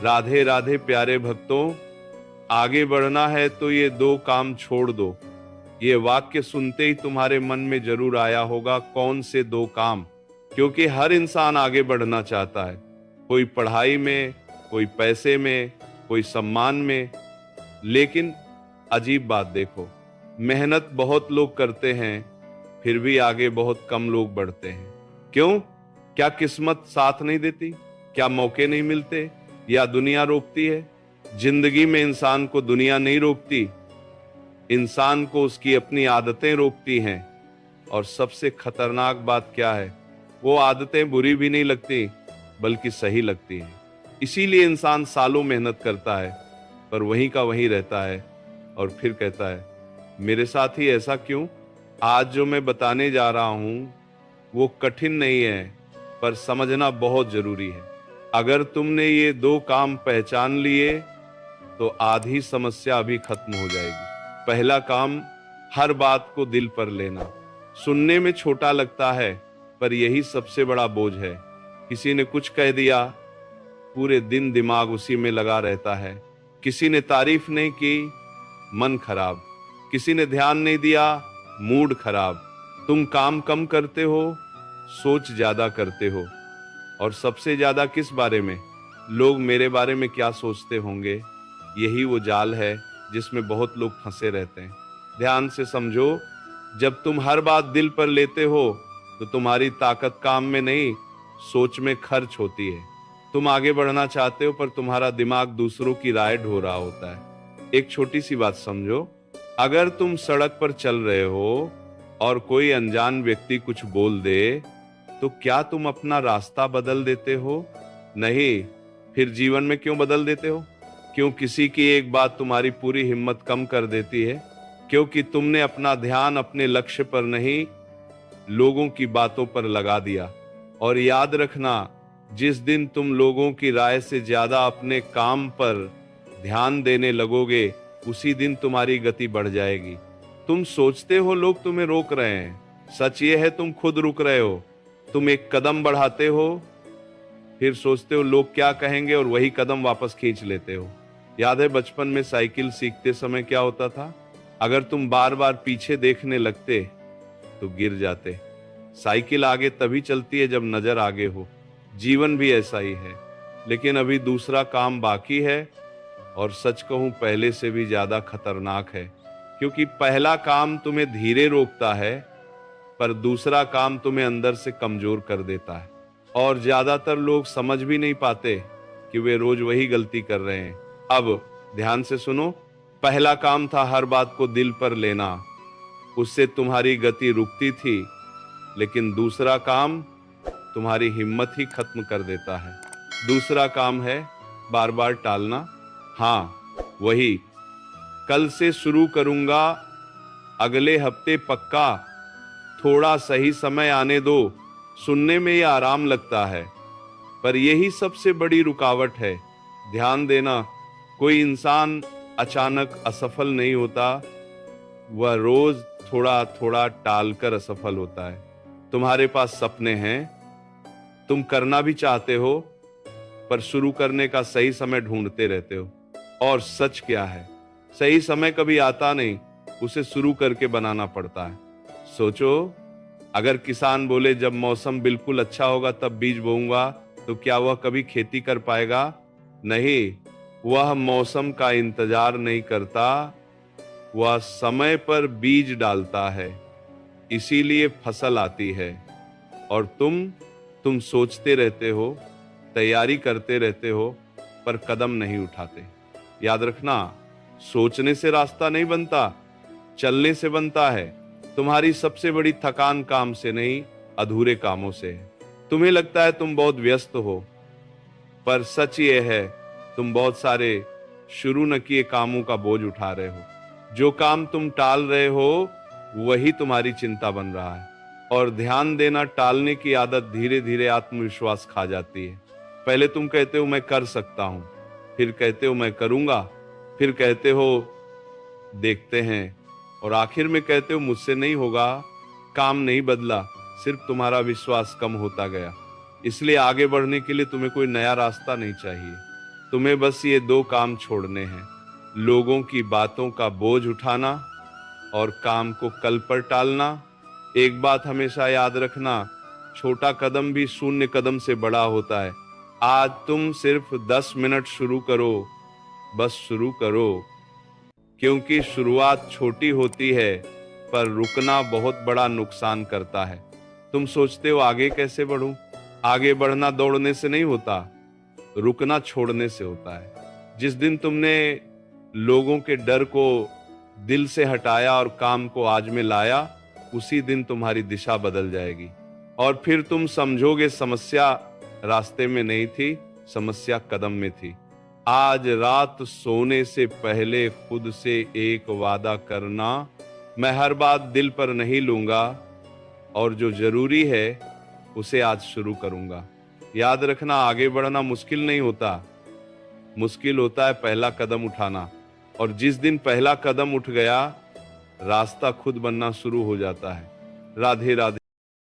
राधे राधे प्यारे भक्तों, आगे बढ़ना है तो ये दो काम छोड़ दो। ये वाक्य सुनते ही तुम्हारे मन में जरूर आया होगा, कौन से दो काम? क्योंकि हर इंसान आगे बढ़ना चाहता है, कोई पढ़ाई में, कोई पैसे में, कोई सम्मान में। लेकिन अजीब बात देखो, मेहनत बहुत लोग करते हैं, फिर भी आगे बहुत कम लोग बढ़ते हैं। क्यों? क्या किस्मत साथ नहीं देती? क्या मौके नहीं मिलते? या दुनिया रोकती है? जिंदगी में इंसान को दुनिया नहीं रोकती, इंसान को उसकी अपनी आदतें रोकती हैं। और सबसे खतरनाक बात क्या है? वो आदतें बुरी भी नहीं लगती, बल्कि सही लगती हैं। इसीलिए इंसान सालों मेहनत करता है, पर वहीं का वहीं रहता है और फिर कहता है, मेरे साथ ही ऐसा क्यों? आज जो मैं बताने जा रहा हूं वो कठिन नहीं है, पर समझना बहुत जरूरी है। अगर तुमने ये दो काम पहचान लिए तो आधी समस्या अभी खत्म हो जाएगी। पहला काम, हर बात को दिल पर लेना। सुनने में छोटा लगता है, पर यही सबसे बड़ा बोझ है। किसी ने कुछ कह दिया, पूरे दिन दिमाग उसी में लगा रहता है। किसी ने तारीफ नहीं की, मन खराब। किसी ने ध्यान नहीं दिया, मूड खराब। तुम काम कम करते हो, सोच ज्यादा करते हो। और सबसे ज्यादा किस बारे में? लोग मेरे बारे में क्या सोचते होंगे। यही वो जाल है जिसमें बहुत लोग फंसे रहते हैं। ध्यान से समझो, जब तुम हर बात दिल पर लेते हो तो तुम्हारी ताकत काम में नहीं, सोच में खर्च होती है। तुम आगे बढ़ना चाहते हो, पर तुम्हारा दिमाग दूसरों की राय ढो रहा होता है। एक छोटी सी बात समझो, अगर तुम सड़क पर चल रहे हो और कोई अनजान व्यक्ति कुछ बोल दे, तो क्या तुम अपना रास्ता बदल देते हो? नहीं। फिर जीवन में क्यों बदल देते हो? क्यों किसी की एक बात तुम्हारी पूरी हिम्मत कम कर देती है? क्योंकि तुमने अपना ध्यान अपने लक्ष्य पर नहीं, लोगों की बातों पर लगा दिया। और याद रखना, जिस दिन तुम लोगों की राय से ज्यादा अपने काम पर ध्यान देने लगोगे, उसी दिन तुम्हारी गति बढ़ जाएगी। तुम सोचते हो लोग तुम्हें रोक रहे हैं, सच ये है तुम खुद रुक रहे हो। तुम एक कदम बढ़ाते हो, फिर सोचते हो लोग क्या कहेंगे, और वही कदम वापस खींच लेते हो। याद है बचपन में साइकिल सीखते समय क्या होता था? अगर तुम बार बार पीछे देखने लगते तो गिर जाते। साइकिल आगे तभी चलती है जब नजर आगे हो। जीवन भी ऐसा ही है। लेकिन अभी दूसरा काम बाकी है, और सच कहूं पहले से भी ज्यादा खतरनाक है। क्योंकि पहला काम तुम्हें धीरे रोकता है, पर दूसरा काम तुम्हें अंदर से कमजोर कर देता है। और ज्यादातर लोग समझ भी नहीं पाते कि वे रोज वही गलती कर रहे हैं। अब ध्यान से सुनो, पहला काम था हर बात को दिल पर लेना, उससे तुम्हारी गति रुकती थी। लेकिन दूसरा काम तुम्हारी हिम्मत ही खत्म कर देता है। दूसरा काम है बार बार टालना। हाँ, वही, कल से शुरू करूंगा, अगले हफ्ते पक्का, थोड़ा सही समय आने दो। सुनने में ये आराम लगता है, पर यही सबसे बड़ी रुकावट है। ध्यान देना, कोई इंसान अचानक असफल नहीं होता, वह रोज थोड़ा थोड़ा टालकर असफल होता है। तुम्हारे पास सपने हैं, तुम करना भी चाहते हो, पर शुरू करने का सही समय ढूंढते रहते हो। और सच क्या है? सही समय कभी आता नहीं, उसे शुरू करके बनाना पड़ता है। सोचो, अगर किसान बोले जब मौसम बिल्कुल अच्छा होगा तब बीज बोऊंगा, तो क्या वह कभी खेती कर पाएगा? नहीं। वह मौसम का इंतजार नहीं करता, वह समय पर बीज डालता है। इसीलिए फसल आती है। और तुम सोचते रहते हो, तैयारी करते रहते हो, पर कदम नहीं उठाते। याद रखना, सोचने से रास्ता नहीं बनता, चलने से बनता है। तुम्हारी सबसे बड़ी थकान काम से नहीं, अधूरे कामों से है। तुम्हें लगता है तुम बहुत व्यस्त हो, पर सच ये है तुम बहुत सारे शुरू न किए कामों का बोझ उठा रहे हो। जो काम तुम टाल रहे हो वही तुम्हारी चिंता बन रहा है। और ध्यान देना, टालने की आदत धीरे धीरे आत्मविश्वास खा जाती है। पहले तुम कहते हो मैं कर सकता हूं, फिर कहते हो मैं करूंगा, फिर कहते हो देखते हैं, और आखिर में कहते हो मुझसे नहीं होगा। काम नहीं बदला, सिर्फ तुम्हारा विश्वास कम होता गया। इसलिए आगे बढ़ने के लिए तुम्हें कोई नया रास्ता नहीं चाहिए, तुम्हें बस ये दो काम छोड़ने हैं, लोगों की बातों का बोझ उठाना और काम को कल पर टालना। एक बात हमेशा याद रखना, छोटा कदम भी शून्य कदम से बड़ा होता है। आज तुम सिर्फ 10 मिनट शुरू करो, बस शुरू करो, क्योंकि शुरुआत छोटी होती है पर रुकना बहुत बड़ा नुकसान करता है। तुम सोचते हो आगे कैसे बढ़ूं? आगे बढ़ना दौड़ने से नहीं होता, रुकना छोड़ने से होता है। जिस दिन तुमने लोगों के डर को दिल से हटाया और काम को आज में लाया, उसी दिन तुम्हारी दिशा बदल जाएगी और फिर तुम समझोगे समस्या रास्ते में नहीं थी, समस्या कदम में थी। आज रात सोने से पहले खुद से एक वादा करना, मैं हर बात दिल पर नहीं लूंगा और जो जरूरी है उसे आज शुरू करूंगा। याद रखना, आगे बढ़ना मुश्किल नहीं होता, मुश्किल होता है पहला कदम उठाना। और जिस दिन पहला कदम उठ गया, रास्ता खुद बनना शुरू हो जाता है। राधे राधे।